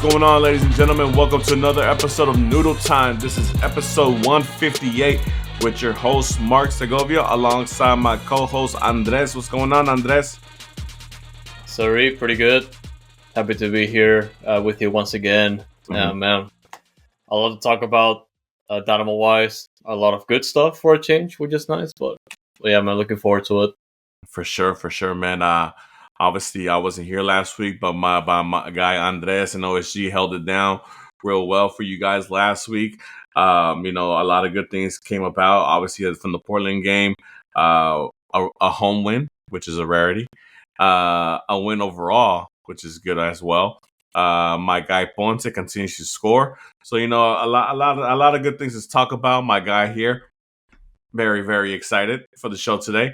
going on, ladies and gentlemen? Welcome to another episode of Noodle Time. This is episode 158 with your host, Mark Segovia, alongside my co-host, Andres. What's going on, Andres? Sorry, pretty good. Happy to be here with you once again. Man, a lot to talk about Dynamo-wise. A lot of good stuff for a change, which is nice. But yeah, man, looking forward to it. For sure, man. Obviously, I wasn't here last week, but my guy Andres and OSG held it down real well for you guys last week. A lot of good things came about. Obviously, from the Portland game, a home win, which is a rarity. A win overall, which is good as well. My guy Ponce continues to score, so a lot of good things to talk about. My guy here, very, very excited for the show today.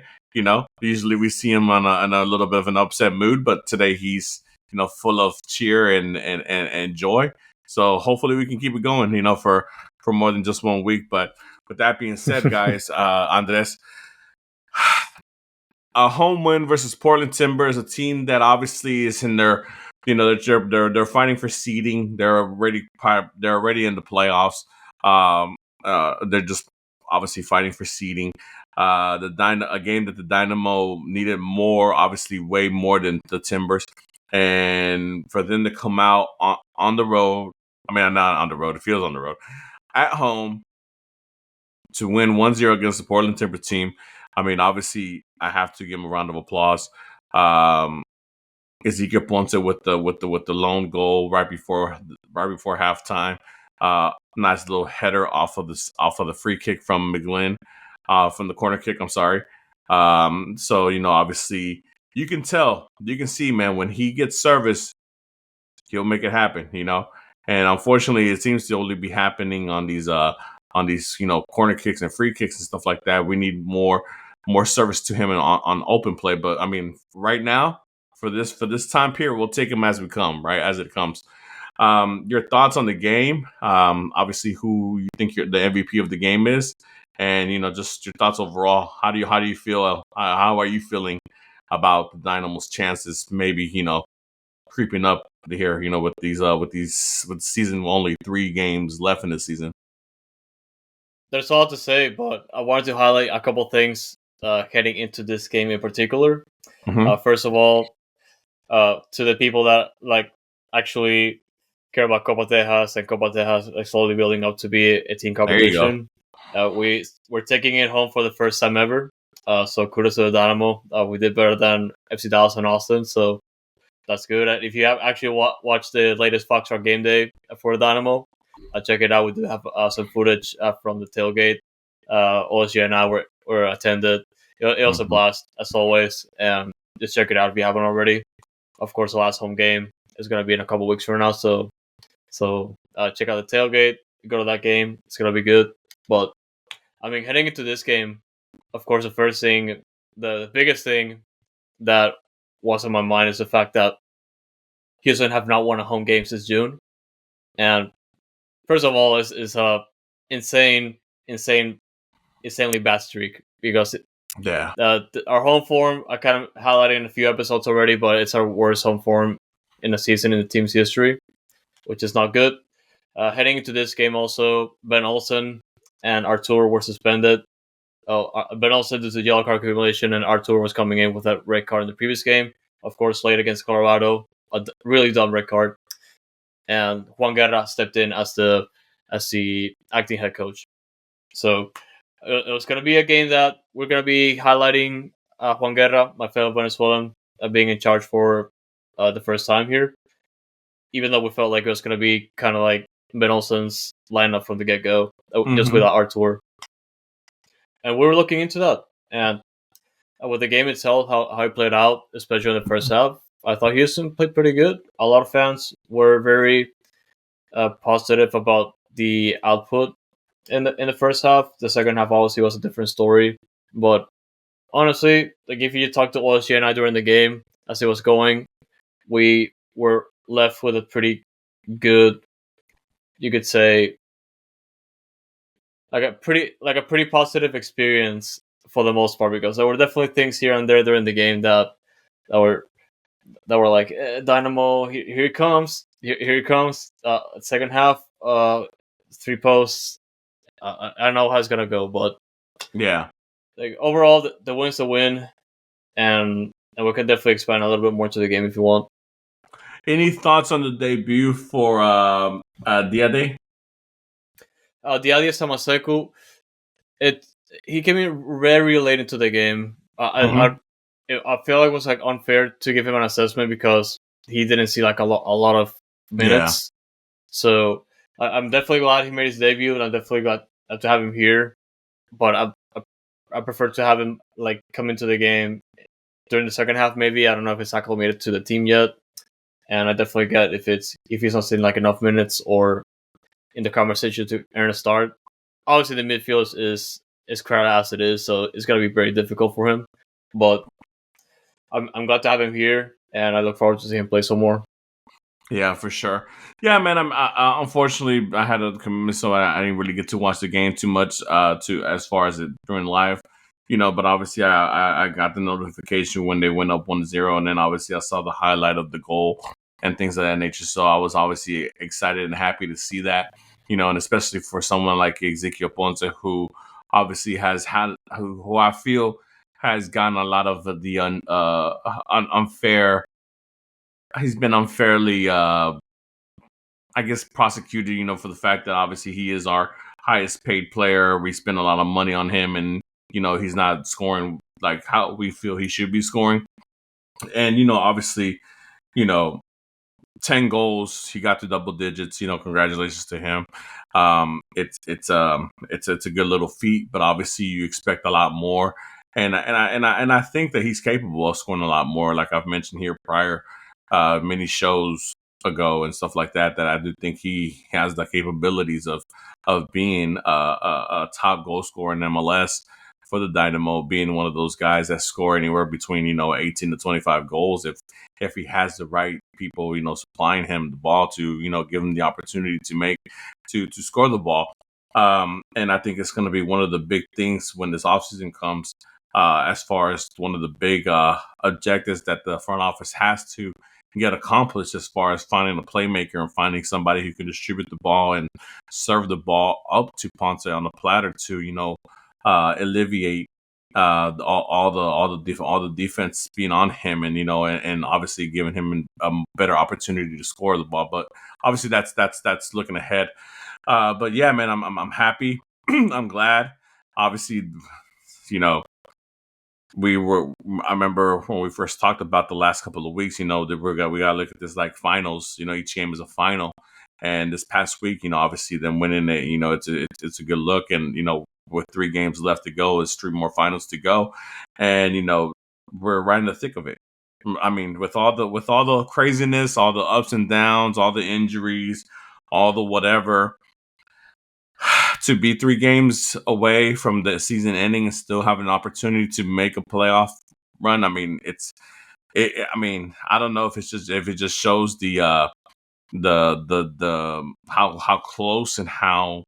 Usually we see him on a little bit of an upset mood, but today he's full of cheer and joy. So hopefully we can keep it going, for more than just 1 week. But with that being said, guys, Andres, a home win versus Portland Timbers, a team that obviously is in their, they're fighting for seeding. They're already in the playoffs. They're just obviously fighting for seeding. A game that the Dynamo needed more, obviously way more than the Timbers, and for them to come out on the road. I mean, not on the road. It feels on the road, at home, to win 1-0 against the Portland Timbers team. I mean, obviously, I have to give him a round of applause. Ezekiel Ponce with the lone goal right before halftime. Nice little header off of the free kick from McGlynn, from the corner kick. I'm sorry. So obviously you can see, man, when he gets service, he'll make it happen. And unfortunately, it seems to only be happening on these corner kicks and free kicks and stuff like that. We need more service to him on open play. But I mean, right now, for this time period, we'll take him as it comes. Your thoughts on the game? Obviously, who you think the MVP of the game is, and just your thoughts overall. How do you feel? How are you feeling about the Dynamo's chances? Maybe creeping up here. With the season, only 3 games left in the season. There's a lot to say, but I wanted to highlight a couple things heading into this game in particular. First of all, to the people that actually care about Copa Tejas, and Copa Tejas is slowly building up to be a team competition. We're taking it home for the first time ever. So kudos to the Dynamo. We did better than FC Dallas and Austin, so that's good. If you have actually watched the latest Foxtrot game day for the Dynamo, check it out. We do have some footage from the tailgate. OSG and I were attended. It was a blast as always, and just check it out if you haven't already. Of course, the last home game is going to be in a couple weeks from now, so check out the tailgate. Go to that game; it's going to be good. But I mean, heading into this game, of course, the biggest thing that was on my mind is the fact that Houston have not won a home game since June, and first of all, is a insanely bad streak because our home form, I kind of highlighted in a few episodes already, but it's our worst home form in a season in the team's history, which is not good. Heading into this game, also Ben Olsen and Artur were suspended. Ben Olsen due to yellow card accumulation, and Artur was coming in with a red card in the previous game. Of course, late against Colorado, a really dumb red card. And Juan Guerra stepped in as the acting head coach. So it was going to be a game that we're going to be highlighting Juan Guerra, my fellow Venezuelan, being in charge for the first time here. Even though we felt like it was going to be kind of like Ben Olsen's lineup from the get-go, just without Artur. And we were looking into that. And with the game itself, how it played out, especially in the first half, I thought Houston played pretty good. A lot of fans were very positive about the output in the first half. The second half obviously was a different story. But honestly, if you talk to OSG and I during the game as it was going, we were left with a pretty good, you could say, like a pretty positive experience for the most part, because there were definitely things here and there during the game that were like, Dynamo, here it comes. Here it comes. Second half. 3 posts. I don't know how it's gonna go, but yeah. like overall, the win's a win, and we can definitely expand a little bit more to the game if you want. Any thoughts on the debut for Diade? Diadia Samaseku, he came in very late into the game. I feel like it was like unfair to give him an assessment because he didn't see like a lot of minutes. Yeah. So I'm definitely glad he made his debut, and I'm definitely glad to have him here. But I prefer to have him like come into the game during the second half. Maybe I don't know if it's acclimated to the team yet, and I definitely get if he's not seeing like enough minutes or in the conversation to earn a start. Obviously, the midfield is crowded as it is, so it's gonna be very difficult for him. But I'm glad to have him here, and I look forward to seeing him play some more. Yeah, for sure. Yeah, man. Unfortunately I had a commitment, so I didn't really get to watch the game too much. To as far as it during live, But obviously I got the notification when they went up 1-0, and then obviously I saw the highlight of the goal and things of that nature. So I was obviously excited and happy to see that. And especially for someone like Ezequiel Ponce, who obviously has had, who I feel has gotten a lot of the unfair. He's been unfairly, I guess, prosecuted, for the fact that obviously he is our highest paid player. We spend a lot of money on him, and, he's not scoring like how we feel he should be scoring. And, obviously, 10 goals, he got to double digits, congratulations to him. It's a good little feat, but obviously you expect a lot more. And I think that he's capable of scoring a lot more, like I've mentioned here prior, many shows ago and stuff like that. That I do think he has the capabilities of being a top goal scorer in MLS for the Dynamo, being one of those guys that score anywhere between 18 to 25 goals if he has the right people supplying him the ball to give him the opportunity to score the ball. And I think it's going to be one of the big things when this offseason comes, as far as one of the big objectives that the front office has to get accomplished, as far as finding a playmaker and finding somebody who can distribute the ball and serve the ball up to Ponce on the platter to alleviate all the defense being on him, and and obviously giving him a better opportunity to score the ball. But obviously that's looking ahead. But yeah, man, I'm happy. I'm glad. Obviously, I remember when we first talked about the last couple of weeks, that we got to look at this like finals. Each game is a final. And this past week, obviously them winning it, it's a good look. And, with 3 games left to go, it's 3 more finals to go. And, we're right in the thick of it. I mean, with all the craziness, all the ups and downs, all the injuries, all the whatever, to be 3 games away from the season ending and still have an opportunity to make a playoff run. I mean, I mean, I don't know if it just shows the how close and how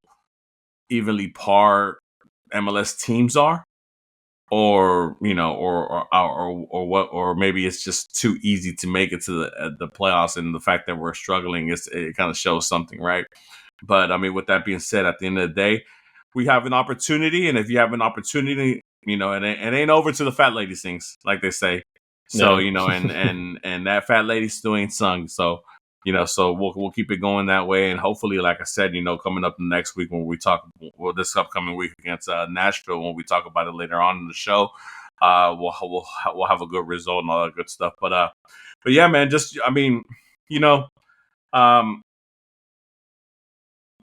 evenly par MLS teams are, or or what, or maybe it's just too easy to make it to the playoffs, and the fact that we're struggling it kind of shows something, right? But I mean, with that being said, at the end of the day, we have an opportunity, and if you have an opportunity, it ain't over to the fat lady sings, like they say. So no. And that fat lady still ain't sung. So so we'll keep it going that way, and hopefully, like I said, coming up next week when we talk, this upcoming week against Nashville, when we talk about it later on in the show, we'll have a good result and all that good stuff. But yeah, man, just I mean,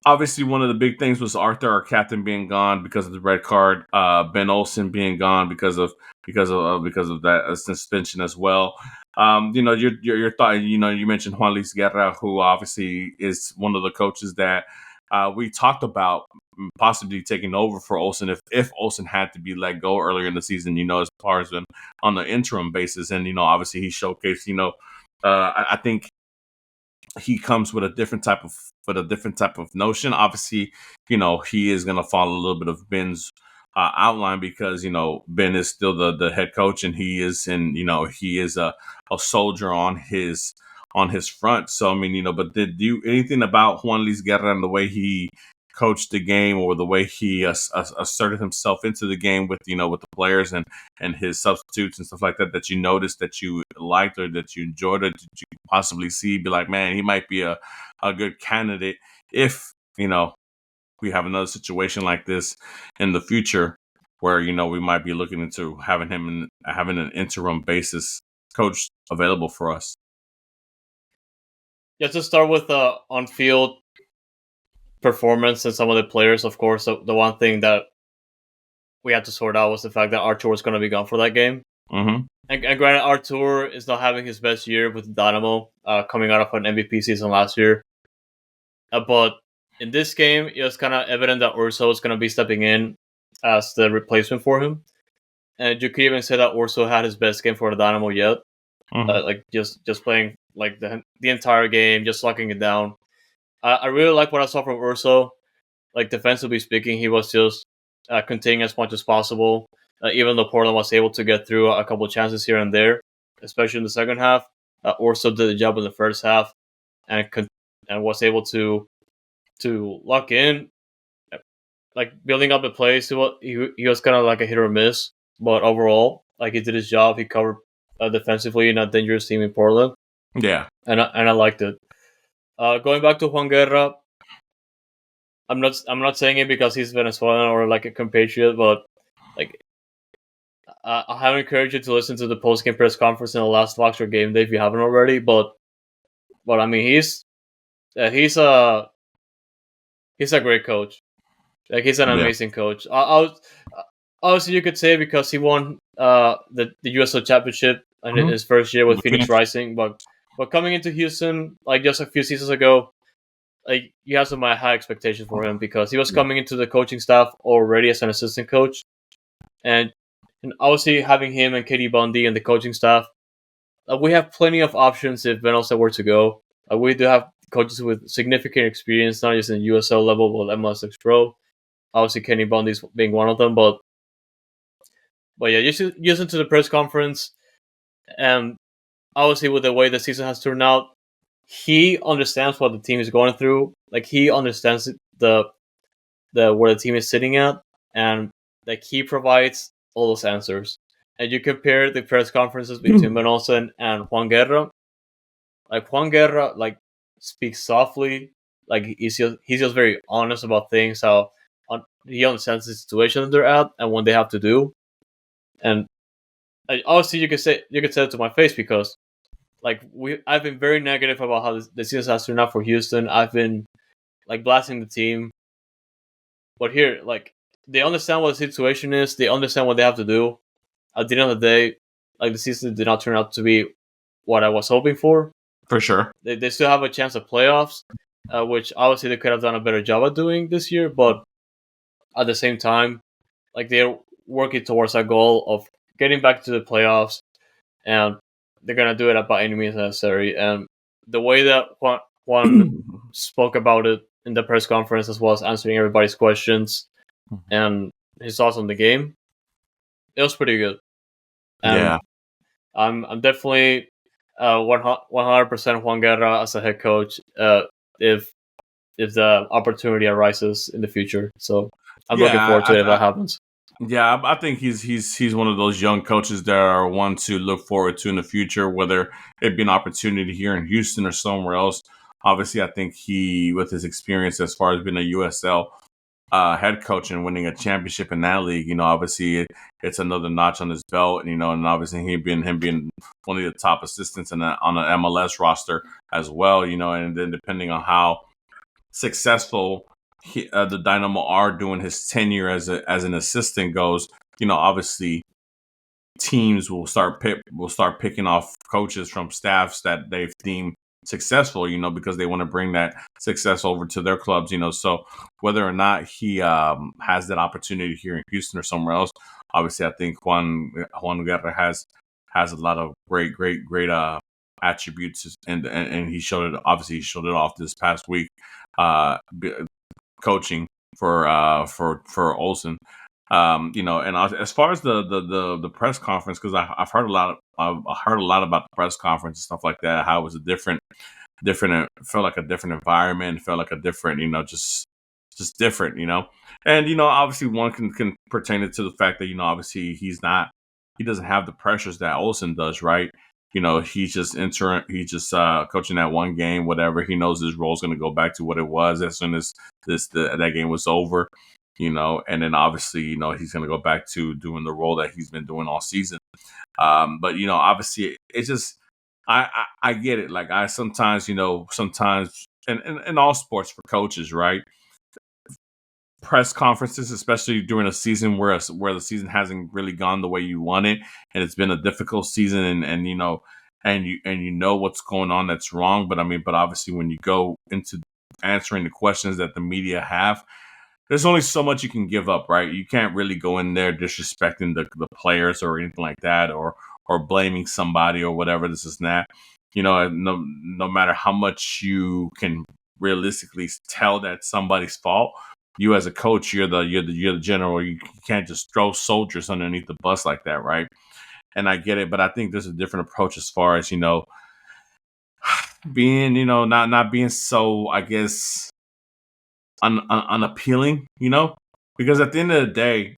obviously, one of the big things was Arthur, our captain, being gone because of the red card. Ben Olsen being gone because of that suspension as well. Your thought. You mentioned Juan Guerra, who obviously is one of the coaches that we talked about possibly taking over for Olsen if Olsen had to be let go earlier in the season. As far as on the interim basis, and obviously he showcased. I think he comes with a different type of notion. Obviously, he is going to follow a little bit of Ben's outline, because Ben is still the head coach, and he is a soldier on his on his front. So I mean, but did you anything about Juan Luis Guerra and the way he coached the game, or the way he asserted himself into the game with with the players and his substitutes and stuff like that, that you noticed, that you liked, or that you enjoyed, or did you possibly see be like, man, he might be a good candidate if we have another situation like this in the future, where we might be looking into having having an interim basis coach available for us. Yeah, to start with on-field performance and some of the players, of course, the one thing that we had to sort out was the fact that Artur was going to be gone for that game. Mm-hmm. And granted, Artur is not having his best year with Dynamo, coming out of an MVP season last year. But in this game, it was kind of evident that Urso is going to be stepping in as the replacement for him. And you could even say that Urso had his best game for the Dynamo yet. Mm-hmm. Like just playing like the entire game, just locking it down. I really like what I saw from Urso. Like, defensively speaking, he was just containing as much as possible. Even though Portland was able to get through a couple of chances here and there, especially in the second half, Urso did the job in the first half and was able to lock in, like building up the plays. He was kind of like a hit or miss, but overall, like, he did his job. He covered defensively in a dangerous team in Portland. Yeah, and I liked it. Going back to Juan Guerra, I'm not saying it because he's Venezuelan or like a compatriot, but like, I have encouraged you to listen to the post-game press conference in the last Foxtrot game day if you haven't already. But I mean, he's a great coach. Like, he's an amazing coach. Obviously, you could say because he won the USL Championship in his first year with Phoenix Rising, but coming into Houston like just a few seasons ago, like, you have some high expectations for him because he was coming into the coaching staff already as an assistant coach, and obviously having him and Katie Bundy and the coaching staff, we have plenty of options if Venosa were to go. We do have coaches with significant experience, not just in USL level, but MLS Next Pro. Obviously, Kenny Bundy's being one of them, but yeah, you should listen to the press conference, and obviously with the way the season has turned out, he understands what the team is going through. Like, he understands the where the team is sitting at, and like, he provides all those answers. And you compare the press conferences between Venosa and Juan Guerra. Like, Juan Guerra speaks softly. Like, he's just very honest about things. How he understands the situation that they're at and what they have to do. And obviously, you could say it to my face because I've been very negative about how the season has turned out for Houston. I've been blasting the team, but here, they understand what the situation is. They understand what they have to do. At the end of the day, the season did not turn out to be what I was hoping for. For sure, they still have a chance of playoffs, which obviously they could have done a better job at doing this year. But at the same time, they're working towards a goal of getting back to the playoffs, and they're gonna do it by any means necessary. And the way that Juan spoke about it in the press conference, as well as answering everybody's questions and his thoughts on the game, it was pretty good. And yeah, I'm definitely 100% Juan Guerra as a head coach if the opportunity arises in the future. So I'm looking forward to it if that happens. Yeah, I think he's one of those young coaches that are one to look forward to in the future, whether it be an opportunity here in Houston or somewhere else. Obviously, I think he, with his experience as far as being a USL head coach and winning a championship in that league, obviously it's another notch on his belt, and obviously him being one of the top assistants on an MLS roster as well, and then depending on how successful the Dynamo are doing his tenure as an assistant goes, obviously teams will start picking off coaches from staffs that they've deemed successful, because they want to bring that success over to their clubs, so whether or not he has that opportunity here in Houston or somewhere else, obviously I think Juan Guerra has a lot of great attributes, and he showed it. Obviously, he showed it off this past week, coaching for Olsen. And as far as the press conference, because I've heard a lot, I've heard a lot about the press conference and stuff like that. How it was a different, felt like a different environment, felt like a different, just different, And obviously one can pertain it to the fact that obviously he doesn't have the pressures that Olsen does, right? He's just entering, he's just coaching that one game, whatever. He knows his role is going to go back to what it was as soon as that game was over, and then obviously, he's going to go back to doing the role that he's been doing all season. But obviously, it's just I get it. Like I sometimes, sometimes in all sports for coaches, right? Press conferences, especially during a season where the season hasn't really gone the way you want it, and it's been a difficult season, and you know what's going on that's wrong. But but obviously when you go into answering the questions that the media have, there's only so much you can give up, right? You can't really go in there disrespecting the players or anything like that, or blaming somebody or whatever. This is that. No matter how much you can realistically tell that somebody's fault, you as a coach, you're the general. You can't just throw soldiers underneath the bus like that, right? And I get it, but I think there's a different approach as far as being not being so, I guess, unappealing, because at the end of the day,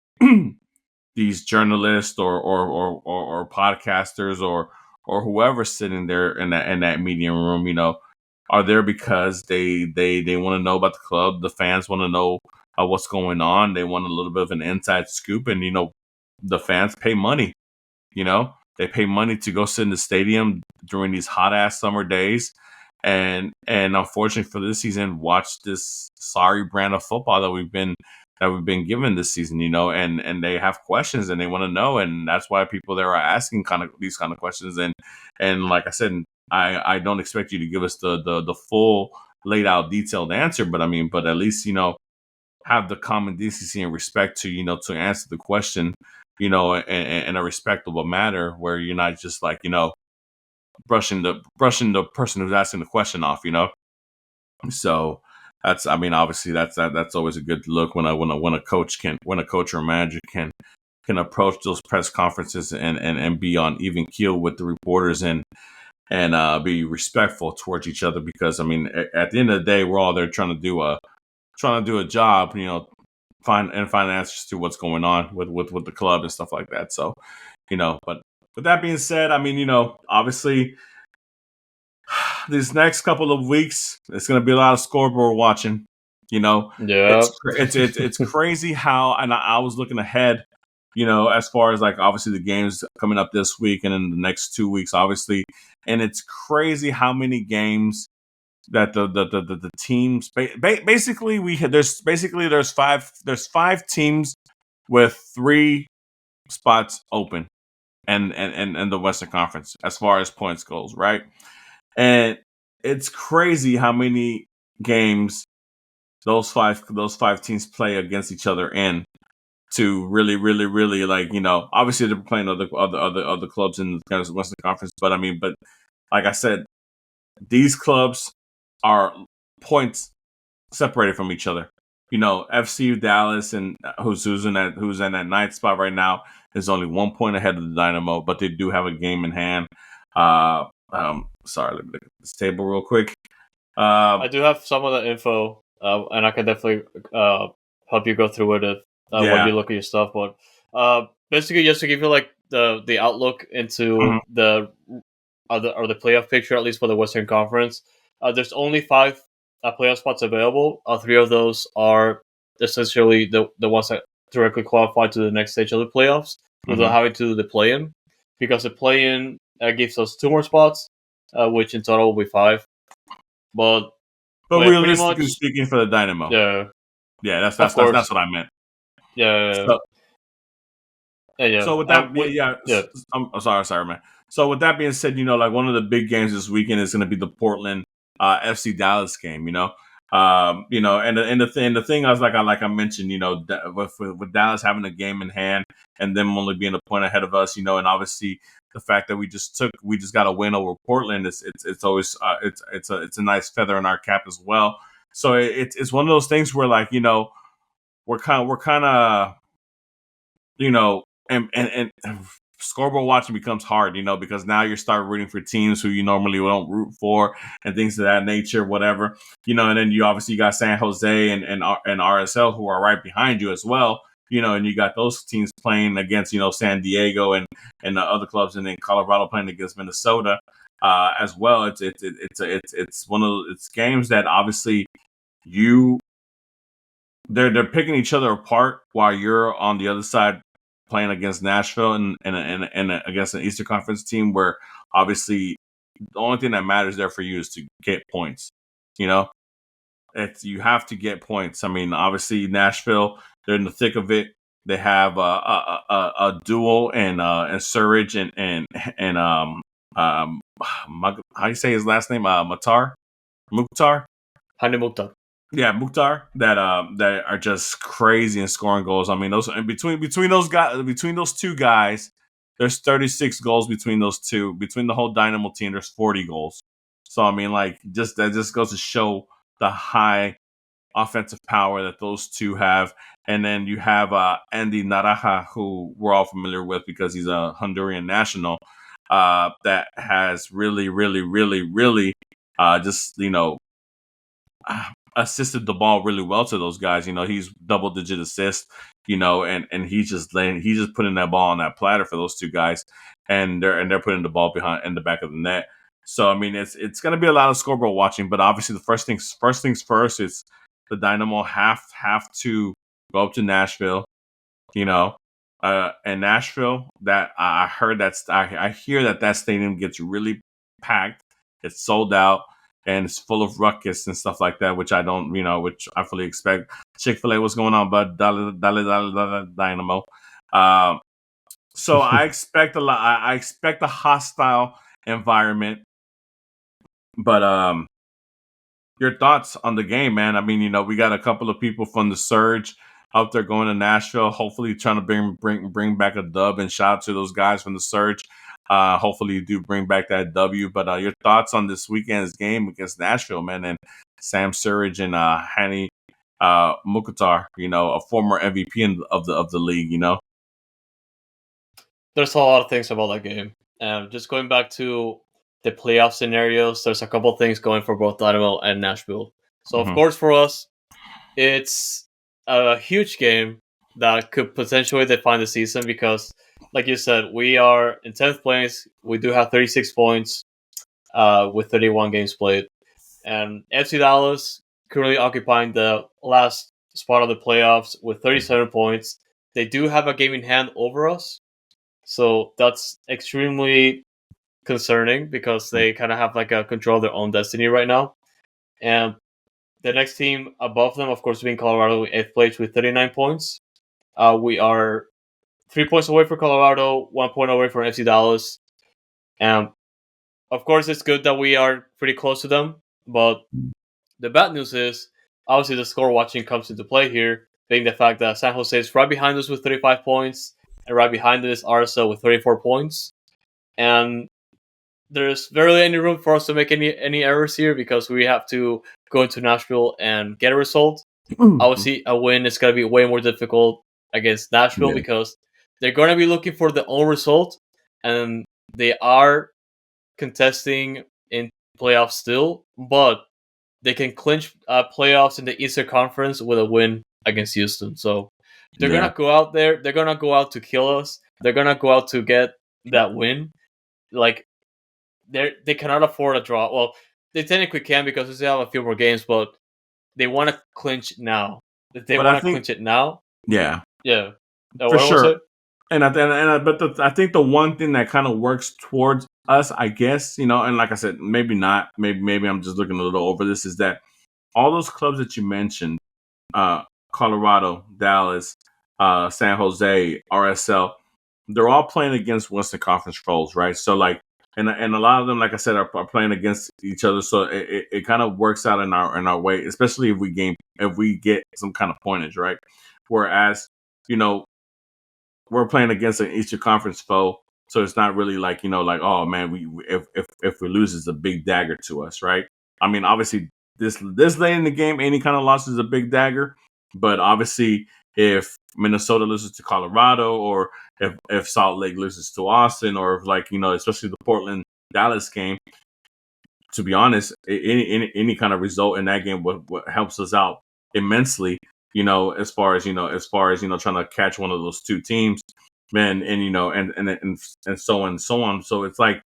these journalists or podcasters or whoever's sitting there in that meeting room, are there because they want to know about the club. The fans want to know what's going on. They want a little bit of an inside scoop, and the fans pay money. They pay money to go sit in the stadium during these hot ass summer days, and unfortunately for this season, watch this sorry brand of football that we've been given this season. And they have questions and they want to know, and that's why people there are asking these kind of questions. And like I said, I don't expect you to give us the full laid out detailed answer, but at least have the common decency and respect to to answer the question in a respectable manner, where you're not just like brushing the person who's asking the question off. So that's obviously that's always a good look when a coach or a manager can approach those press conferences and be on even keel with the reporters and be respectful towards each other, because at the end of the day, we're all there trying to do a job, find answers to what's going on with the club and stuff like that. So, but with that being said, obviously these next couple of weeks, it's going to be a lot of scoreboard watching. Yeah, it's crazy how, and I was looking ahead, as far as like obviously the games coming up this week and in the next 2 weeks, obviously, and it's crazy how many games that the teams basically there's five teams with 3 spots open and the Western Conference as far as points goes, right? And it's crazy how many games those five teams play against each other in, to really, really, really, like, obviously they're playing other clubs in the Western Conference, but like I said, these clubs are points separated from each other. FC Dallas and who's in that 9th spot right now is only 1 point ahead of the Dynamo, but they do have a game in hand. Sorry, let me look at this table real quick. I do have some of the info, and I can definitely help you go through it when you look at your stuff. But basically, just to give you like the outlook into the playoff picture, at least for the Western Conference, there's only 5 playoff spots available. 3 of those are essentially the ones that directly qualify to the next stage of the playoffs without having to do the play-in, because the play-in gives us 2 more spots, which in total will be 5. But realistically speaking, for the Dynamo, that's what I meant. Yeah. So with that, I'm sorry, man. So with that being said, like one of the big games this weekend is going to be the Portland FC Dallas game. And the thing I was like I mentioned, with Dallas having a game in hand and them only being a point ahead of us, and obviously the fact that we just got a win over Portland, it's always it's a nice feather in our cap as well. So it's one of those things where, like, we're kind of and scoreboard watching becomes hard, because now you start rooting for teams who you normally don't root for and things of that nature, whatever, and then you obviously got San Jose and RSL who are right behind you as well, and you got those teams playing against, San Diego and the other clubs, and then Colorado playing against Minnesota as well. It's one of it's games that obviously you they're picking each other apart while you're on the other side playing against Nashville and against an Eastern Conference team where obviously the only thing that matters there for you is to get points. You know, you have to get points. I mean, obviously Nashville, they're in the thick of it. They have a duel and Surridge and how do you say his last name? Mukhtar. Hani Mukhtar. Yeah, Mukhtar that are just crazy in scoring goals. I mean, those and between those guys, between those two guys, there's 36 goals between those two. Between the whole Dynamo team, there's 40 goals. So I mean, like, that just goes to show the high offensive power that those two have. And then you have Andres Naranjo, who we're all familiar with because he's a Honduran national, that has really, really, really, really just assisted the ball really well to those guys. He's double-digit assists, and he's just putting that ball on that platter for those two guys, and they're putting the ball behind in the back of the net. So I mean, it's going to be a lot of scoreboard watching, but obviously the first things first is the Dynamo have to go up to Nashville, and Nashville, that I heard I hear that stadium gets really packed. It's sold out and it's full of ruckus and stuff like that, which I don't, which I fully expect. Chick-fil-A, what's going on, bud? Dynamo. So I expect a lot. I expect a hostile environment. But your thoughts on the game, man? I mean, we got a couple of people from the Surge out there going to Nashville, hopefully trying to bring back a dub. And shout out to those guys from the Surge. Hopefully you do bring back that W. But your thoughts on this weekend's game against Nashville, man, and Sam Surridge and Hani Mukhtar, a former MVP of the league, There's a lot of things about that game. Just going back to the playoff scenarios, there's a couple things going for both Dynamo and Nashville. So, of course, for us, it's a huge game that could potentially define the season because, like you said, we are in 10th place. We do have 36 points with 31 games played. And FC Dallas currently occupying the last spot of the playoffs with 37 points. They do have a game in hand over us. So that's extremely concerning because they kind of have like a control of their own destiny right now. And the next team above them, of course, being Colorado, 8th place with 39 points. We are 3 points away from Colorado, 1 point away from FC Dallas. And of course, it's good that we are pretty close to them. But the bad news is, obviously, the score watching comes into play here, being the fact that San Jose is right behind us with 35 points, and right behind us, RSL with 34 points. And there's barely any room for us to make any errors here because we have to go into Nashville and get a result. Obviously, a win is going to be way more difficult against Nashville because they're going to be looking for their own result, and they are contesting in playoffs still, but they can clinch playoffs in the Eastern Conference with a win against Houston. So they're going to go out there. They're going to go out to kill us. They're going to go out to get that win. Like, they cannot afford a draw. Well, they technically can because they still have a few more games, but they want to clinch now. They want to clinch it now. Yeah. Yeah. For sure. But I think the one thing that kind of works towards us, I guess, and like I said, maybe not. Maybe I'm just looking a little over this, is that all those clubs that you mentioned, Colorado, Dallas, San Jose, RSL, they're all playing against Western Conference foes, right? So like, and a lot of them, like I said, are playing against each other. So it kind of works out in our way, especially if we get some kind of pointage, right? Whereas, we're playing against an Eastern Conference foe, so it's not really like, like, oh man, if we lose, it's a big dagger to us, right? I mean, obviously this late in the game, any kind of loss is a big dagger, but obviously if Minnesota loses to Colorado, or if Salt Lake loses to Austin, or if, like, especially the Portland Dallas game. To be honest, any kind of result in that game what helps us out immensely. As far as trying to catch one of those two teams, man, and so on and so on. So it's like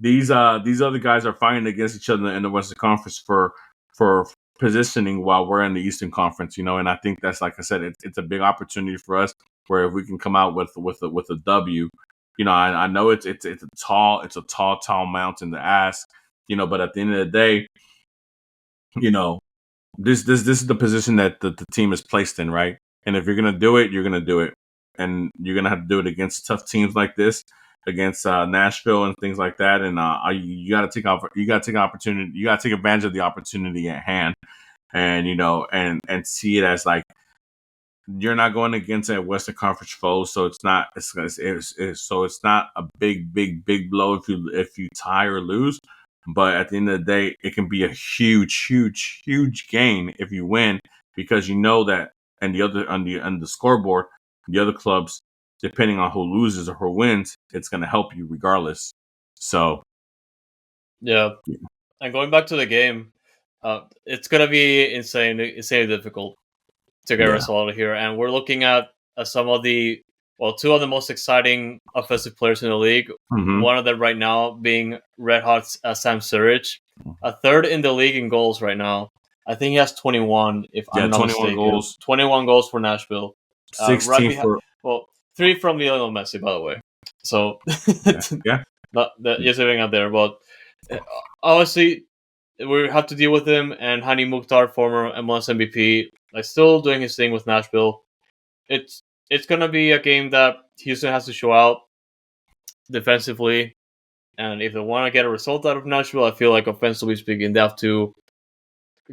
these other guys are fighting against each other in the Western Conference for positioning, while we're in the Eastern Conference. And I think that's, like I said, it's a big opportunity for us, where if we can come out with a W. I know it's a tall mountain to ask. But at the end of the day, this is the position that the team is placed in, right? And if you're gonna do it, you're gonna do it, and you're gonna have to do it against tough teams like this, against Nashville and things like that. And you got to take opportunity. You got to take advantage of the opportunity at hand, and and see it as, like, you're not going against a Western Conference foe, so it's not a big blow if you tie or lose. But at the end of the day, it can be a huge gain if you win, because that, and the other on the scoreboard, the other clubs, depending on who loses or who wins, it's going to help you regardless. So, yeah. And going back to the game, it's going to be insanely difficult to get a result here. And we're looking at some of two of the most exciting offensive players in the league. Mm-hmm. One of them right now being red hot Sam Surridge, a third in the league in goals right now. I think he has 21. If I'm not 21 mistaken, goals. 21 goals for Nashville. 16 for 3 from Lionel Messi, by the way. So yeah. Just living out there, but obviously we have to deal with him. And Hani Mukhtar, former MLS MVP, like, still doing his thing with Nashville. It's going to be a game that Houston has to show out defensively. And if they want to get a result out of Nashville, I feel like, offensively speaking, they have to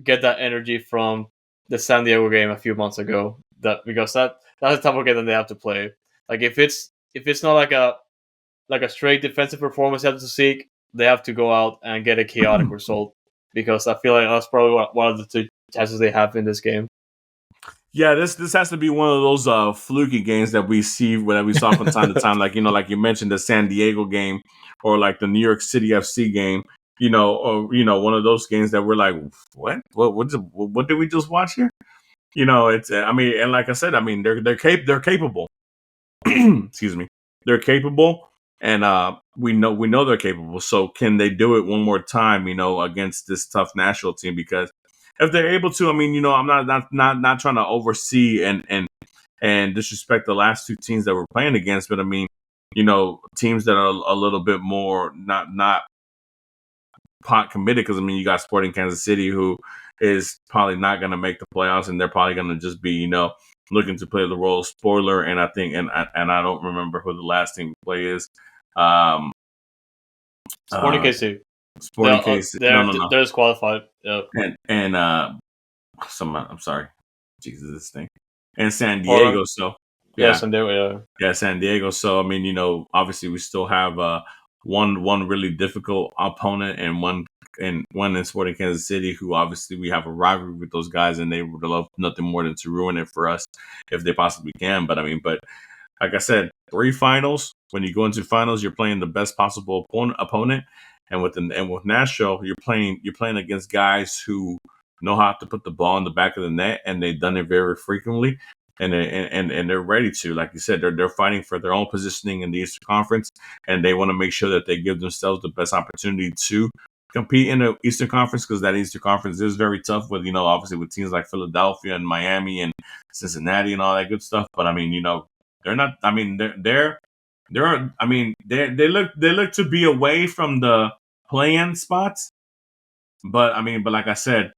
get that energy from the San Diego game a few months ago. Because that's the type of game that they have to play. Like, if it's not like a straight defensive performance they have to seek, they have to go out and get a chaotic result. Because I feel like that's probably one of the two chances they have in this game. Yeah, this has to be one of those fluky games that we saw from time to time, like you mentioned, the San Diego game, or like the New York City FC game, or one of those games that we're like, what did we just watch here? It's and like I said, they're capable. Excuse me, they're capable, and we know they're capable. So can they do it one more time? Against this tough Nashville team? Because if they're able to, I'm not trying to oversee and disrespect the last two teams that we're playing against, but teams that are a little bit more not pot committed, because you got Sporting Kansas City, who is probably not going to make the playoffs, and they're probably going to just be looking to play the role of spoiler. And I think and I don't remember who the last team we play is. Sporting KC. Sporting KC. No. They're disqualified. Yeah. And I'm sorry, Jesus, this thing. And San Diego. San Diego. Yeah, San Diego. So obviously we still have one really difficult opponent, and one in Sporting Kansas City, who obviously we have a rivalry with those guys, and they would love nothing more than to ruin it for us if they possibly can. But but like I said, 3 finals. When you go into finals, you're playing the best possible opponent. And with Nashville, you're playing against guys who know how to put the ball in the back of the net, and they've done it very frequently, and they're ready to. Like you said, they're fighting for their own positioning in the Eastern Conference, and they want to make sure that they give themselves the best opportunity to compete in the Eastern Conference, because that Eastern Conference is very tough with obviously with teams like Philadelphia and Miami and Cincinnati and all that good stuff. But they're not. They look to be away from the play-in spots, but like I said,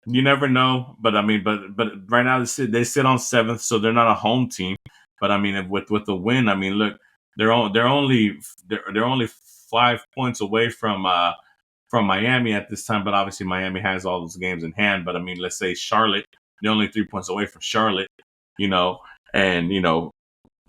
you never know. But but right now they sit on 7th, so they're not a home team. But with the win, look, they're only 5 points away from Miami at this time. But obviously Miami has all those games in hand. But let's say Charlotte, they're only 3 points away from Charlotte. And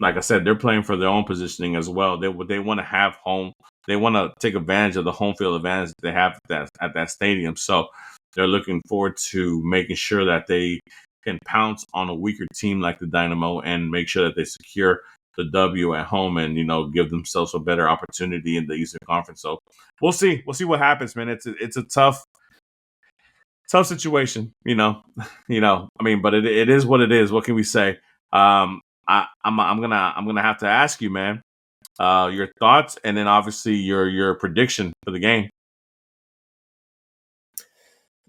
like I said, they're playing for their own positioning as well. They want to have home. They want to take advantage of the home field advantage that they have at that stadium. So they're looking forward to making sure that they can pounce on a weaker team like the Dynamo and make sure that they secure the W at home and, give themselves a better opportunity in the Eastern Conference. So we'll see. We'll see what happens, man. It's a tough situation, but it is what it is. What can we say? I'm gonna have to ask you, man, your thoughts and then obviously your prediction for the game.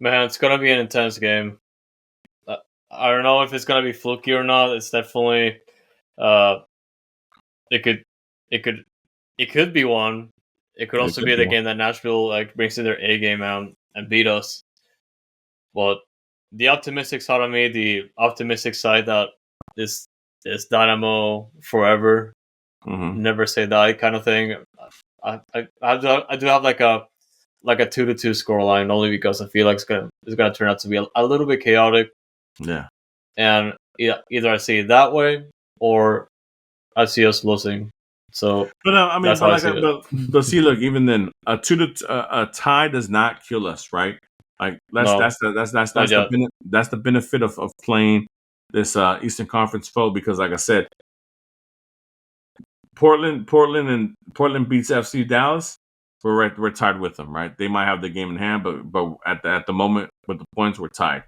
Man, it's gonna be an intense game. I don't know if it's gonna be fluky or not. It's definitely, it could be one. It could also be the game that Nashville brings in their A game out and beat us. But the optimistic side of me, the optimistic side that is Dynamo forever, never say die kind of thing. I do have like a 2-2 scoreline only because I feel like it's gonna turn out to be a little bit chaotic. Yeah, and either I see it that way or I see us losing. So, but see, look, even then, a tie does not kill us, right? Like that's the benefit of playing this Eastern Conference foe because, like I said, Portland beats FC Dallas. We're tied with them, right? They might have the game in hand, but at the moment with the points, we're tied.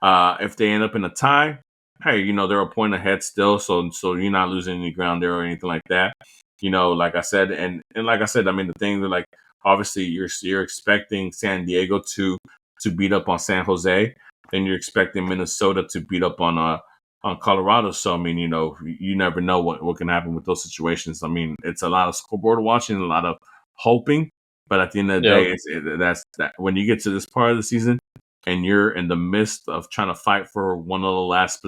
If they end up in a tie, hey, they're a point ahead still, so you're not losing any ground there or anything like that. Like I said, and like I said, I mean the thing that like obviously you're expecting San Diego to beat up on San Jose, and you're expecting Minnesota to beat up on Colorado. So I mean, you never know what can happen with those situations. I mean, it's a lot of scoreboard watching, a lot of hoping, but at the end of the day, that's when you get to this part of the season and you're in the midst of trying to fight for one of the last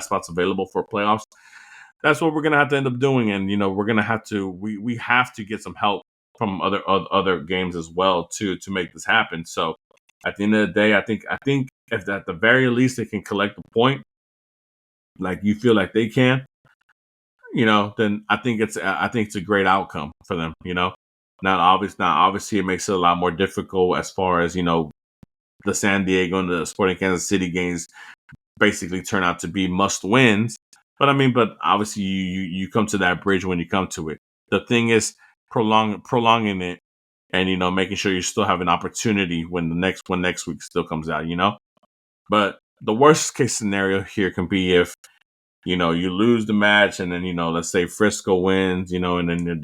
spots available for playoffs. That's what we're gonna have to end up doing, and we're gonna have to we have to get some help from other games as well to make this happen. So at the end of the day, I think if at the very least they can collect a point, like you feel like they can, then I think it's a great outcome for them. Now obviously it makes it a lot more difficult as far as the San Diego and the Sporting Kansas City games basically turn out to be must wins. But obviously you come to that bridge when you come to it. The thing is prolonging it and making sure you still have an opportunity when next week still comes out. But the worst case scenario here can be if you lose the match and then let's say Frisco wins, and then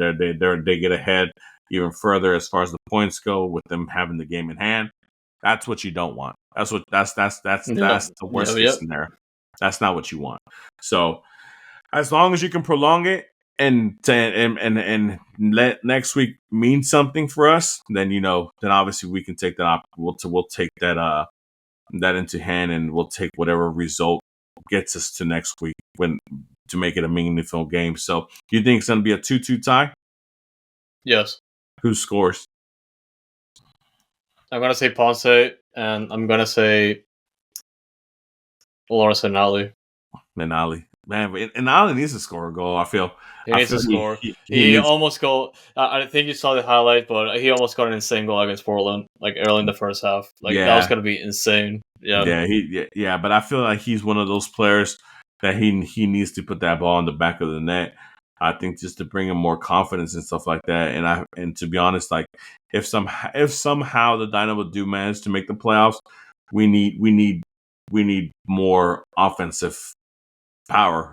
they get ahead even further as far as the points go with them having the game in hand. That's what you don't want. That's the worst case scenario. That's not what you want. So as long as you can prolong it and let next week mean something for us, then then obviously we can take that. We'll take that into hand, and we'll take whatever result gets us to next week to make it a meaningful game. So you think it's going to be a 2-2 tie? Yes. Who scores? I'm going to say Ponce, and I'm going to say Lawrence Enali. Man, Enali needs to score a goal, I feel. He needs to score. He almost got... I think you saw the highlight, but he almost got an insane goal against Portland, early in the first half. That was going to be insane. Yeah. But I feel like he's one of those players that he needs to put that ball in the back of the net. I think just to bring him more confidence and stuff like that. And to be honest, if somehow the Dynamo do manage to make the playoffs, we need more offensive power,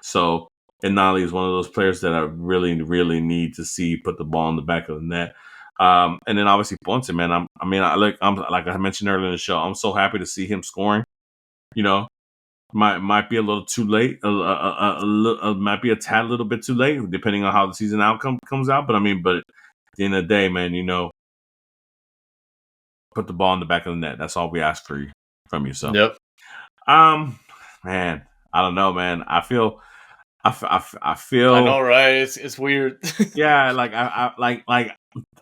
So Enali is one of those players that I really, really need to see put the ball in the back of the net. And then obviously Ponce, man. I'm like I mentioned earlier in the show, I'm so happy to see him scoring. Might be a little too late. Might be a tad little bit too late, depending on how the season outcome comes out. But at the end of the day, man, put the ball in the back of the net. That's all we ask from you. So, yep. Man, I don't know, man. I feel. I know, right? It's weird. Yeah,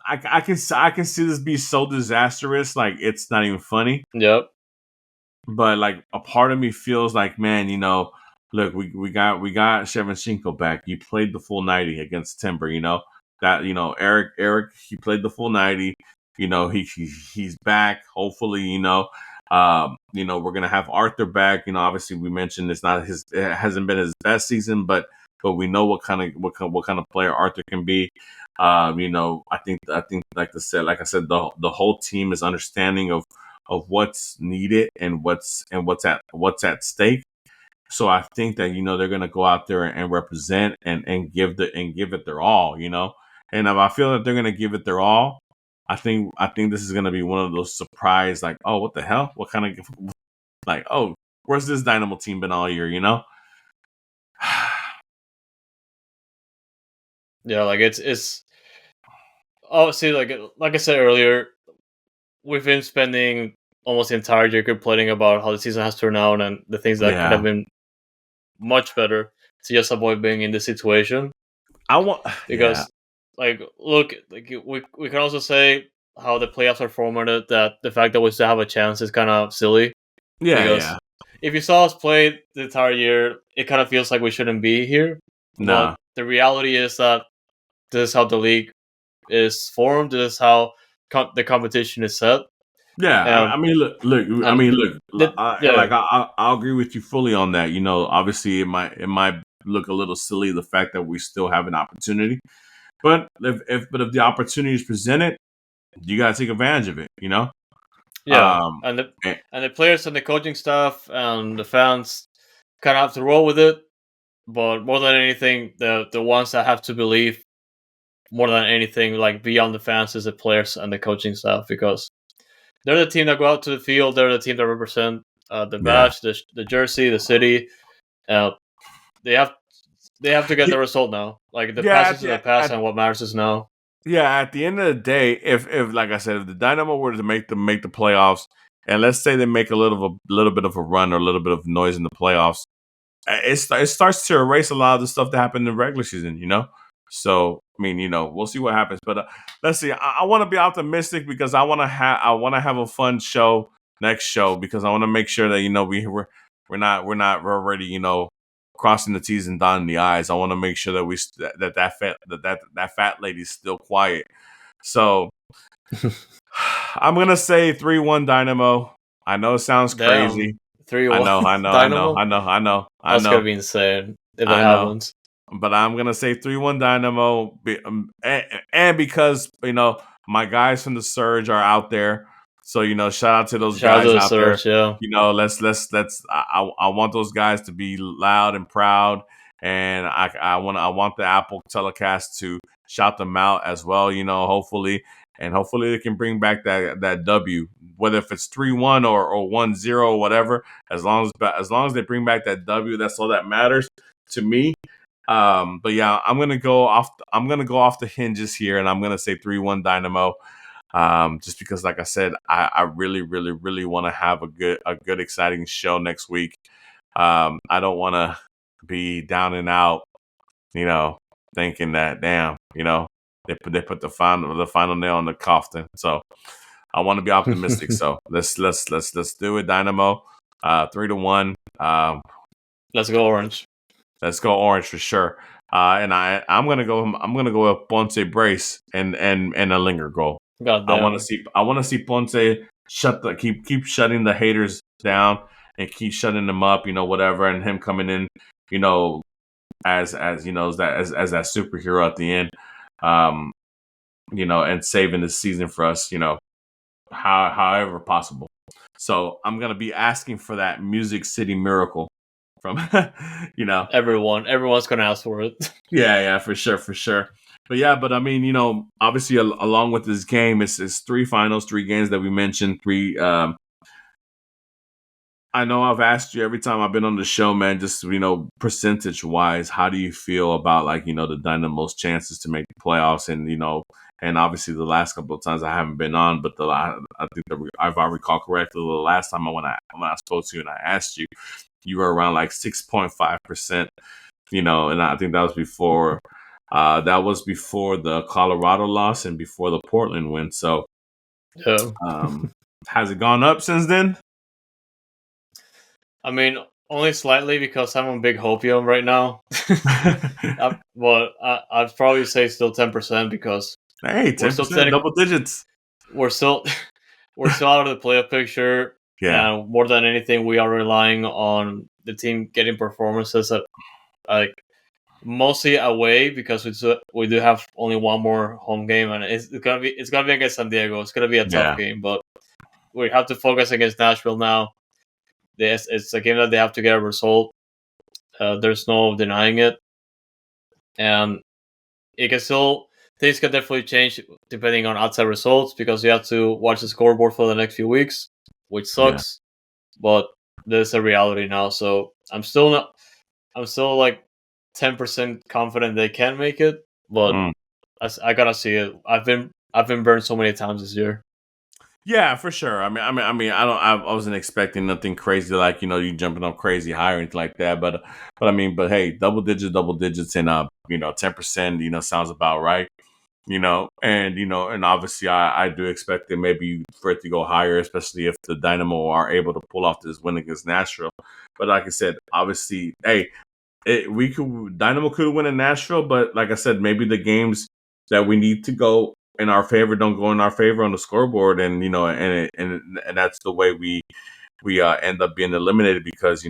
I can see this be so disastrous. It's not even funny. Yep. But a part of me feels like, man, look, we got Shevchenko back. He played the full 90 against Timber. That Eric, he played the full 90. He's back. Hopefully, We're gonna have Arthur back. Obviously we mentioned it hasn't been his best season, but we know what kind of player Arthur can be. I think like I said, the whole team is understanding of what's needed and what's at stake. So I think that they're gonna go out there and represent and give it their all. And if I feel that they're gonna give it their all, I think this is gonna be one of those surprise, like, oh, what the hell? What kind of, like, oh, where's this Dynamo team been all year? Yeah, like it's obviously like I said earlier, we've been spending almost the entire year complaining about how the season has turned out and the things that could have been much better to just avoid being in this situation. Because look, we can also say how the playoffs are formatted, that the fact that we still have a chance is kind of silly. Because if you saw us play the entire year, it kind of feels like we shouldn't be here. Nah. But the reality is that this is how the league is formed. This is how the competition is set. Yeah, I'll agree with you fully on that. Obviously it might look a little silly, the fact that we still have an opportunity, but if the opportunity is presented, you gotta take advantage of it. Yeah, and the players and the coaching staff and the fans kind of have to roll with it. But more than anything, the ones that have to believe more than anything, like beyond the fans, is the players and the coaching staff, because they're the team that go out to the field. They're the team that represent the badge, the jersey, the city. They have to get the result now. Like the past is the past, and what matters is now. Yeah, at the end of the day, if like I said, if the Dynamo were to make the playoffs, and let's say they make a little bit of a run or a little bit of noise in the playoffs, it starts to erase a lot of the stuff that happened in the regular season. So we'll see what happens. But let's see. I want to be optimistic because I want to have a fun show next show, because I want to make sure that we're already crossing the T's and dotting the I's. I want to make sure that that fat lady's still quiet. So I'm gonna say 3-1 Dynamo. I know it sounds crazy. 3-1. I know. That's gonna be insane if that happens. But I'm gonna say 3-1 Dynamo, and because my guys from the Surge are out there. So shout out to those guys out there. Yeah. Let's I want those guys to be loud and proud, and I want the Apple telecast to shout them out as well. Hopefully they can bring back that W, whether if it's 3-1 or 1-0 or whatever. As long as they bring back that W, that's all that matters to me. But yeah, I'm gonna go off the hinges here, and I'm gonna say 3-1 Dynamo. Just because, like I said, I really, really, really want to have a good, exciting show next week. I don't want to be down and out, thinking that damn, they put the final nail in the coffin. So I want to be optimistic. So let's do it, Dynamo. 3-1. Let's go Orange. Let's go Orange for sure. And I'm gonna go with Ponce brace and a linger goal. I want to see Ponce keep shutting the haters down and keep shutting them up, whatever, and him coming in, as that superhero at the end, and saving the season for us, however possible. So I'm gonna be asking for that Music City Miracle from everyone's gonna ask for it. Yeah, for sure. But I mean, obviously along with this game, it's 3 finals, 3 games that we mentioned. 3. I know I've asked you every time I've been on the show, man, just percentage wise, how do you feel about the Dynamo's chances to make the playoffs? And and obviously the last couple of times I haven't been on, but I think that if I recall correctly, the last time when I spoke to you and I asked you, you were around like 6.5%, and I think that was before the Colorado loss and before the Portland win. So, has it gone up since then? I mean, only slightly, because I'm on big hopium right now. But I'd probably say still 10%, because 10%, double digits. We're still out of the playoff picture. Yeah. And more than anything, we are relying on the team getting performances that, like, mostly away, because we do have only one more home game, and it's gonna be against San Diego. It's gonna be a tough game, but we have to focus against Nashville now. It's a game that they have to get a result. There's no denying it, and it can still things can definitely change depending on outside results, because you have to watch the scoreboard for the next few weeks, which sucks. But there's a reality now, so I'm still like 10% confident they can make it, but I gotta see it. I've been burned so many times this year. Yeah, for sure. I wasn't expecting nothing crazy like you jumping up crazy high or anything like that. But hey, double digits, and 10%, sounds about right. And obviously I do expect that maybe for it to go higher, especially if the Dynamo are able to pull off this win against Nashville. But like I said, obviously, hey, Dynamo could win in Nashville, but like I said, maybe the games that we need to go in our favor don't go in our favor on the scoreboard, and that's the way we end up being eliminated, because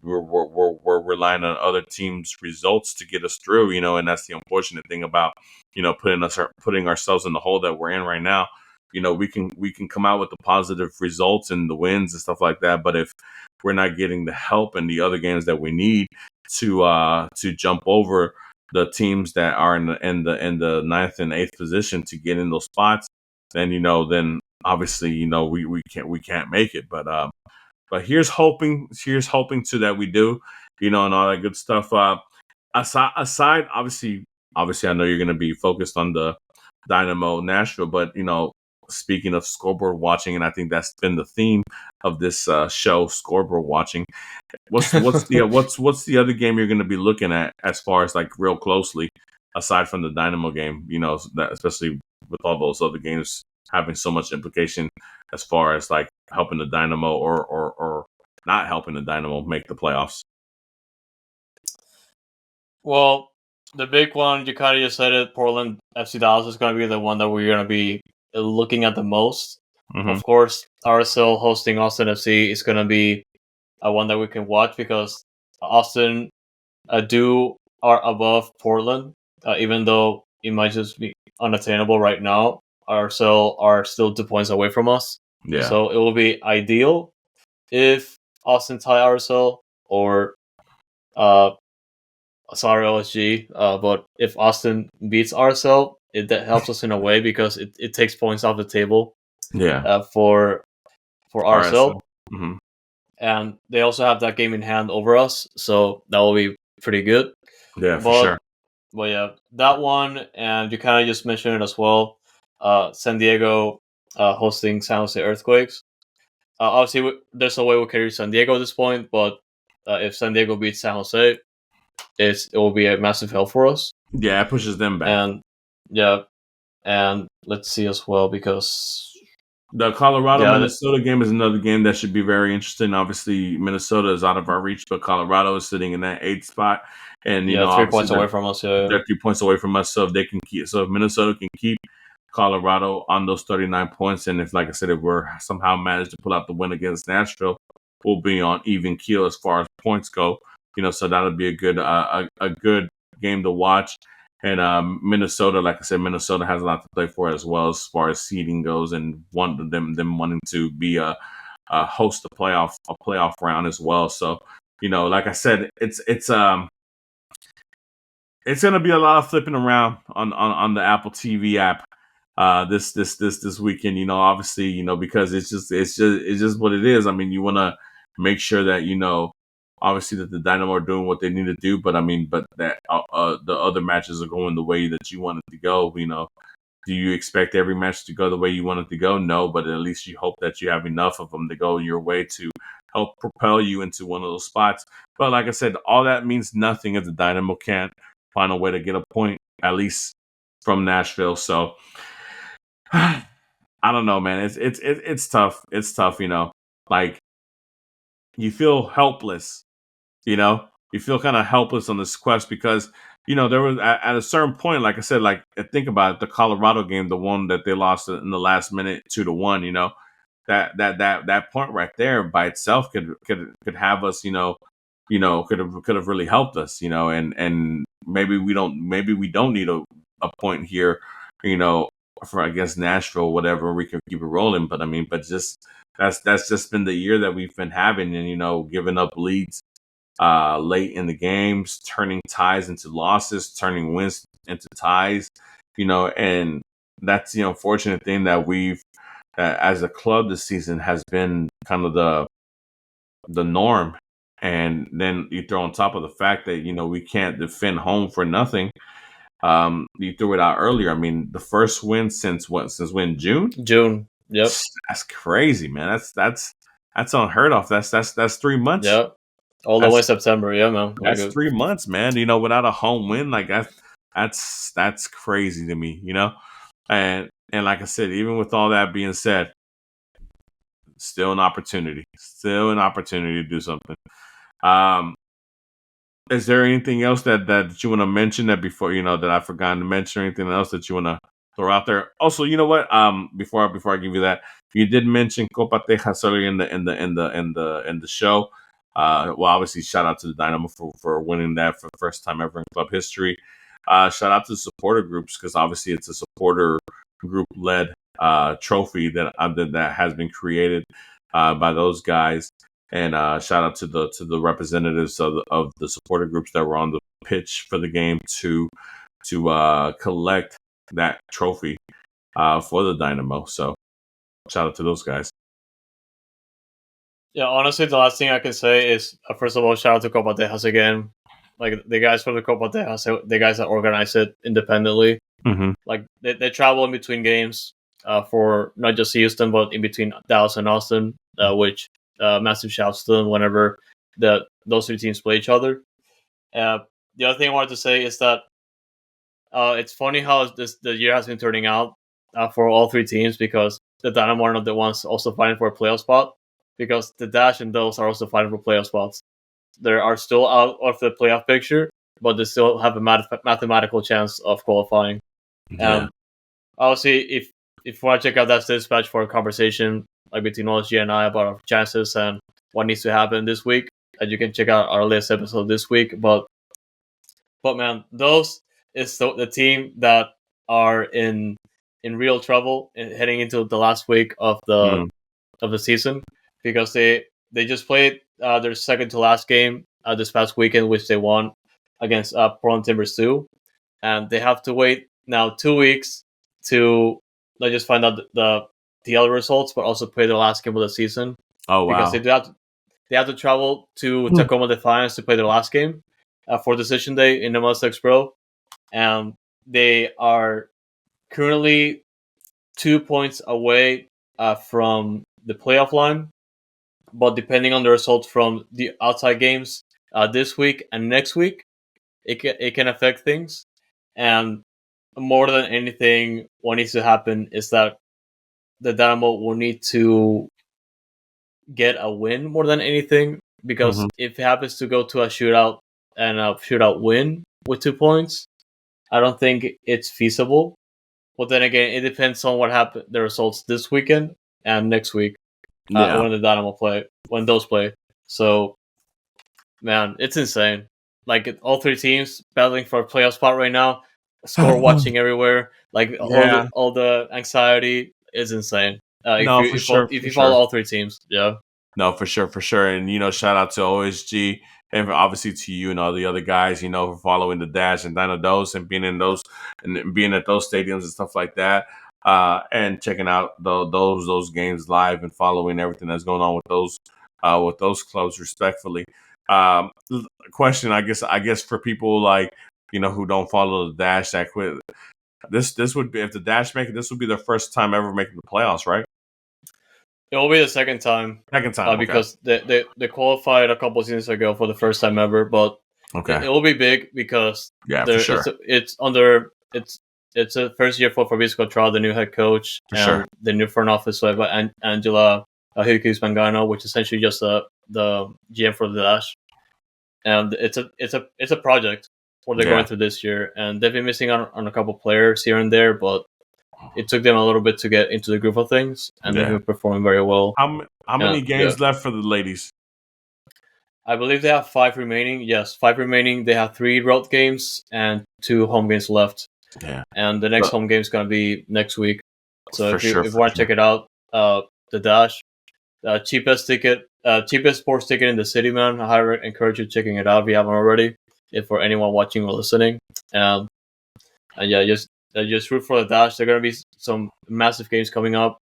we're relying on other teams' results to get us through, and that's the unfortunate thing about putting ourselves in the hole that we're in right now. We can come out with the positive results and the wins and stuff like that, but if we're not getting the help in the other games that we need to jump over the teams that are in the ninth and eighth position to get in those spots, then obviously we can't make it. But here's hoping to that we do, and all that good stuff. Aside, obviously, I know you're going to be focused on the Dynamo Nashville, but speaking of scoreboard watching, and I think that's been the theme of this show, scoreboard watching. What's the other game you're going to be looking at as far as like real closely, aside from the Dynamo game? Especially with all those other games having so much implication as far as like helping the Dynamo or not helping the Dynamo make the playoffs. Well, the big one, you kind of just said it, Portland FC Dallas is going to be the one that we're going to be looking at the most. Mm-hmm. Of course, RSL hosting Austin FC is going to be a one that we can watch, because Austin are above Portland, even though it might just be unattainable right now. RSL are still 2 points away from us. Yeah. So it will be ideal if Austin tie RSL, or sorry, OSG. But if Austin beats RSL, that helps us in a way, because it takes points off the table. Yeah. For RSL. Mm-hmm. And they also have that game in hand over us, so that will be pretty good. Yeah, for sure. But yeah, that one, and you kind of just mentioned it as well. San Diego hosting San Jose Earthquakes. Obviously, there's no way we'll carry San Diego at this point, but if San Diego beats San Jose, it will be a massive help for us. Yeah, it pushes them back. And let's see as well, because the Colorado-Minnesota game is another game that should be very interesting. Obviously, Minnesota is out of our reach, but Colorado is sitting in that 8th spot, and 3 points away from us. They're 3 points away from us. So if Minnesota can keep Colorado on those 39 points, and if, like I said, if we're somehow managed to pull out the win against Nashville, we'll be on even keel as far as points go. So that'll be a good game to watch. And Minnesota, like I said, Minnesota has a lot to play for as well as far as seeding goes, and them wanting to be a host a playoff round as well. So like I said, it's gonna be a lot of flipping around on the Apple TV app this weekend. Obviously, because it's just what it is. I mean, you want to make sure that obviously that the Dynamo are doing what they need to do, but that the other matches are going the way that you want it to go. Do you expect every match to go the way you want it to go? No, but at least you hope that you have enough of them to go your way to help propel you into one of those spots. But like I said, all that means nothing if the Dynamo can't find a way to get a point, at least from Nashville. So I don't know, man. It's tough. It's tough. Like you feel helpless. You feel kind of helpless on this quest, because there was at a certain point, like I said, like think about it, the Colorado game, the one that they lost in the last minute 2-1. that point right there by itself could have us, could have really helped us, and maybe we don't need a point here, for against Nashville, whatever, we can keep it rolling. But I mean, just that's just been the year that we've been having, and giving up leads late in the games, turning ties into losses, turning wins into ties, and that's the unfortunate thing that we've as a club this season has been kind of the norm. And then you throw on top of the fact that we can't defend home for nothing. You threw it out earlier. I mean, the first win since when? June. Yep. That's crazy, man. That's unheard of. That's 3 months. Yep. All the way September. Yeah, man. That's 3 months, man. Without a home win, like that's crazy to me. And like I said, even with all that being said, still an opportunity to do something. Is there anything else that you want to mention that before that I've forgotten to mention, or anything else that you want to throw out there? Also, you know what? Before I give you that, you did mention Copa Tejas earlier in the show. Well, obviously, shout out to the Dynamo for winning that for the first time ever in club history. Shout out to the supporter groups, because obviously it's a supporter group led trophy that has been created by those guys. And shout out to the representatives of the supporter groups that were on the pitch for the game to collect that trophy for the Dynamo. So shout out to those guys. Yeah, honestly, the last thing I can say is, first of all, shout out to Copa Tejas again. Like, the guys from the Copa Tejas, the guys that organize it independently. Mm-hmm. Like, they travel in between games for not just Houston, but in between Dallas and Austin, which massive shouts to them whenever those two teams play each other. The other thing I wanted to say is that it's funny how the year has been turning out for all three teams, because the Dynamo are not the ones also fighting for a playoff spot, because the Dash and those are also fighting for playoff spots. They are still out of the playoff picture, but they still have a mathematical chance of qualifying. Yeah. Obviously, if you want to check out that dispatch for a conversation like between OSG and I about our chances and what needs to happen this week, and you can check out our latest episode this week. But man, those is the team that are in real trouble heading into the last week of the season, because they just played their second to last game this past weekend, which they won against Portland Timbers 2, and they have to wait now 2 weeks to not just find out the other results, but also play their last game of the season. Oh wow! Because they have to travel to Tacoma Defiance to play their last game for Decision Day in the MLS Pro, and they are currently 2 points away from the playoff line. But depending on the results from the outside games this week and next week, it can affect things. And more than anything, what needs to happen is that the Dynamo will need to get a win more than anything, because if it happens to go to a shootout and a shootout win with 2 points, I don't think it's feasible. But then again, it depends on what happen the results this weekend and next week when the Dynamo when those play. So, man, it's insane. Like, all three teams battling for a playoff spot right now. Score watching everywhere. Like, all the anxiety is insane. If you follow all three teams, yeah. No, for sure. And shout out to OSG, and obviously to you and all the other guys, for following the Dash and Dino Dose and being at those stadiums and stuff like that, and checking out those games live and following everything that's going on with those clubs respectfully. Question, I guess for people like who don't follow the Dash that quit. This would be, if the Dash make it, this would be their first time ever making the playoffs, right? It will be the second time. Okay. Because they qualified a couple seasons ago for the first time ever, but it will be big because for sure. It's a first year for Fabrizio Contral, the new head coach, and the new front office led by Angela Hughes Mangano, which is essentially just the GM for the Dash. And it's a project what they're going through this year, and they've been missing on a couple players here and there, but it took them a little bit to get into the groove of things, and they've been performing very well. How many games left for the ladies? I believe they have 5 remaining. Yes, 5 remaining. They have 3 road games and 2 home games left. Yeah. And the next home game is going to be next week. So if you want to check it out, the Dash, cheapest sports ticket in the city, man. I highly encourage you checking it out if you haven't already. If for anyone watching or listening, and yeah, just root for the Dash. There are going to be some massive games coming up.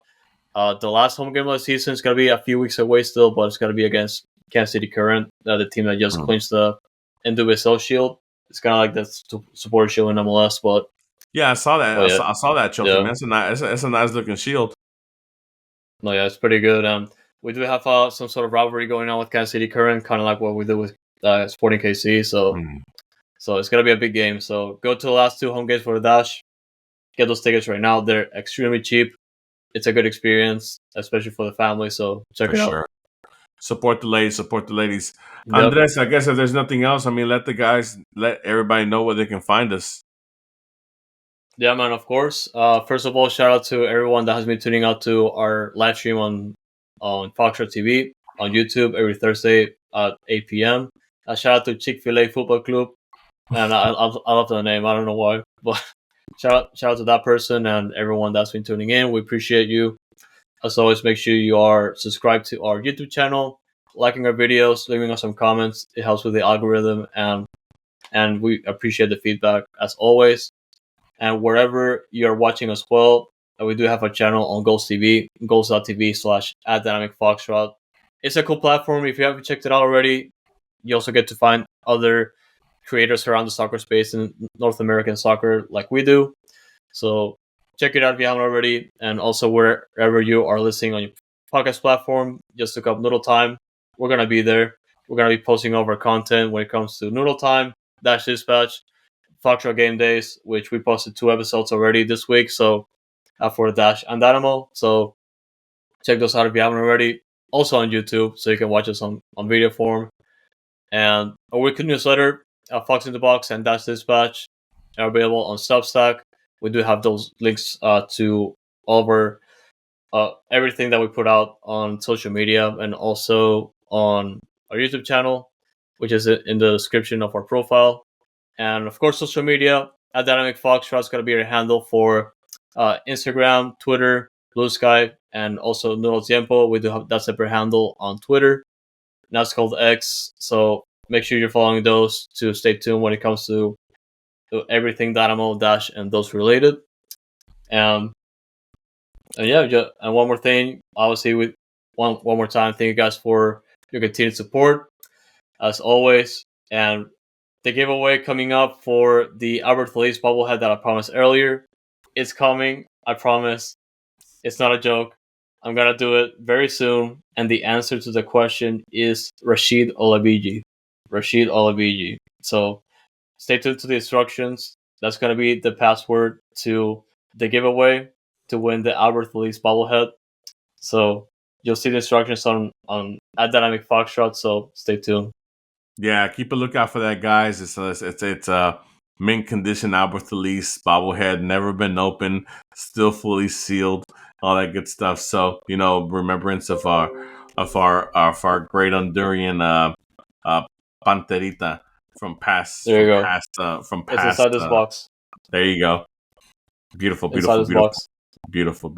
The last home game of the season is going to be a few weeks away still, but it's going to be against Kansas City Current, the team that just clinched the NWSL Shield. It's kind of like the support shield in MLS, but yeah, I saw that. I saw that trophy. Yeah. Man. It's a nice looking shield. No, yeah, it's pretty good. We do have some sort of rivalry going on with Kansas City Current, kind of like what we did with Sporting KC. So it's gonna be a big game. So go to the last 2 home games for the Dash. Get those tickets right now. They're extremely cheap. It's a good experience, especially for the family. So check it out. Support the ladies. Yep. Andres, I guess if there's nothing else, I mean, let everybody know where they can find us. Yeah, man, of course. First of all, shout out to everyone that has been tuning out to our live stream on Foxtrot TV on YouTube every Thursday at 8 p.m. Shout out to Chick-fil-A Football Club. And I love the name. I don't know why. But shout out to that person and everyone that's been tuning in. We appreciate you. As always, make sure you are subscribed to our YouTube channel, liking our videos, leaving us some comments. It helps with the algorithm, and we appreciate the feedback as always. And wherever you're watching as well, we do have a channel on Goals TV, goals.tv/@dynamicfoxtrot. It's a cool platform. If you haven't checked it out already, you also get to find other creators around the soccer space in North American soccer like we do. So check it out if you haven't already. And also wherever you are listening on your podcast platform, just look up Noodle Time. We're going to be there. We're going to be posting over content when it comes to Noodle Time, Dash Dispatch, Foxtrot Game Days, which we posted 2 episodes already this week. So for Dash and Dynamo. So check those out if you haven't already. Also on YouTube, so you can watch us on video form. And our weekly newsletter, Fox in the Box and Dash Dispatch, are available on Substack. We do have those links to all of our everything that we put out on social media and also on our YouTube channel, which is in the description of our profile. And of course, social media, Dynamic Foxtrot is going to be your handle for Instagram, Twitter, Blue Sky, and also Noodle Tiempo. We do have that separate handle on Twitter. Now it's called X. So make sure you're following those to stay tuned when it comes to everything Dynamo, Dash, and those related. And yeah, and one more thing, obviously, with one more time, thank you guys for your continued support, as always. And the giveaway coming up for the Albert Feliz bobblehead that I promised earlier, it's coming. I promise. It's not a joke. I'm going to do it very soon. And the answer to the question is Rashid Olabiji. So stay tuned to the instructions. That's going to be the password to the giveaway to win the Albert Feliz bobblehead. So you'll see the instructions on Dynamic Foxtrot. So stay tuned. Yeah, keep a lookout for that, guys. It's mint condition Albert Feliz bobblehead, never been opened, still fully sealed, all that good stuff. So remembrance of our great Honduran Panterita from past. There you go. From past. It's inside this box. There you go. Beautiful. Box. Beautiful.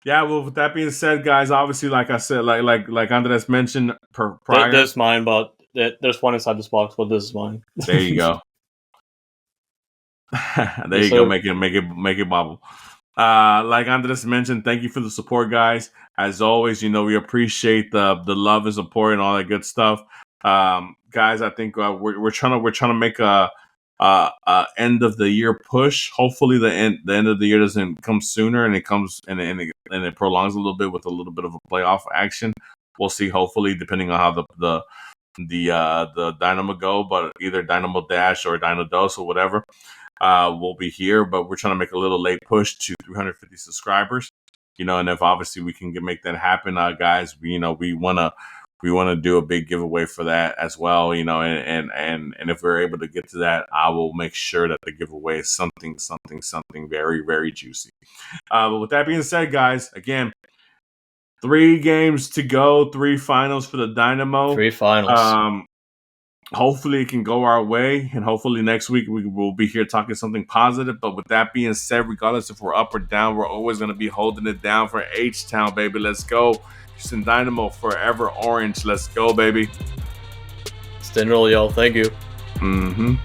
Yeah. Well, with that being said, guys, obviously, like I said, like Andres mentioned, prior. There's mine, but there's one inside this box, but this is mine. There you go. There you go. Make it bobble. Like Andres mentioned, thank you for the support, guys. As always, we appreciate the love and support and all that good stuff. Guys, I think we're trying to make a end of the year push. Hopefully, the end of the year doesn't come sooner, and it comes and it prolongs a little bit with a little bit of a playoff action. We'll see. Hopefully, depending on how the Dynamo go, but either Dynamo Dash or Dynamo Dos or whatever, will be here. But we're trying to make a little late push to 350 subscribers. And if obviously we can make that happen, guys, we want to we want to do a big giveaway for that as well, and if we're able to get to that, I will make sure that the giveaway is something very, very juicy. But with that being said, guys, again, 3 games to go, 3 finals for the Dynamo. 3 finals. Hopefully it can go our way, and hopefully next week we will be here talking something positive. But with that being said, regardless if we're up or down, we're always going to be holding it down for H-Town, baby. Let's go. Houston Dynamo, forever orange. Let's go, baby. Stay in roll, y'all. Thank you. Mm-hmm.